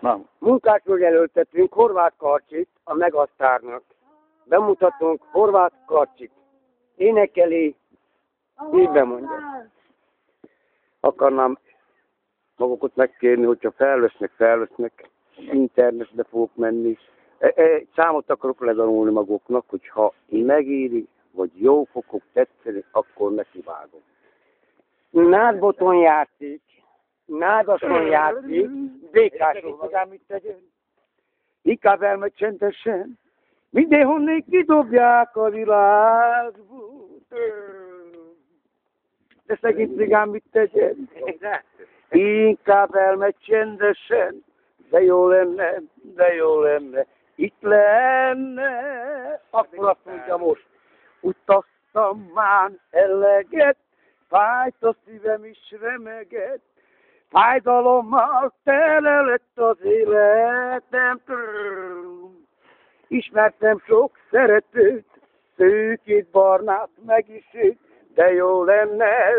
Na. Munkásjogjelöltetünk Horváth Karcsit, a Megasztárnak. Bemutatunk Horváth Karcsit. Énekeli, így bemondja. Akarnám magukat megkérni, hogyha felvesznek, internetbe fogok menni. Számot akarok ledarulni maguknak, hogyha megéri, vagy jó fogok tetszeni, akkor nekivágom. Nádboton játszik, nádason játszik, békásról. Mit tegyen? Inkább elmegy csendesen, mindenhonnan kidobják a világból. De szegény cigán mit tegyen? Inkább elmegy csendesen, de jó lenne, itt lenne. Akkor azt mondja most, utaztam már eleget, fájt a szívem is remegett, fájdalommal tele lett az életem. Ismertem sok szeretőt, szőkét, barnát, meg is őt, de jó lenne,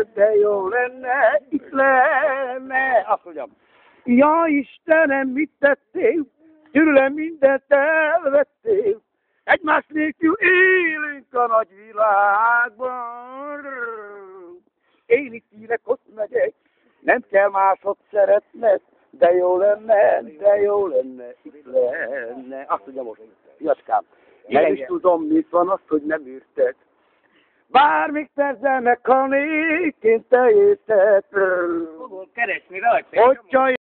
itt lenne. Azt mondjam, ja Istenem, mit tettél, tőlem mindent elvettél, egymás nélkül élünk a nagy világban. Én itt írek, ott megyek, nem kell másod szeretned, de jó lenne, itt lenne. Azt mondja most, fiacskám, nem is tudom, mit van az, hogy nem írted. Bármik szerzelnek, ha néként te érted. Fogok keresni rajta. Hogyha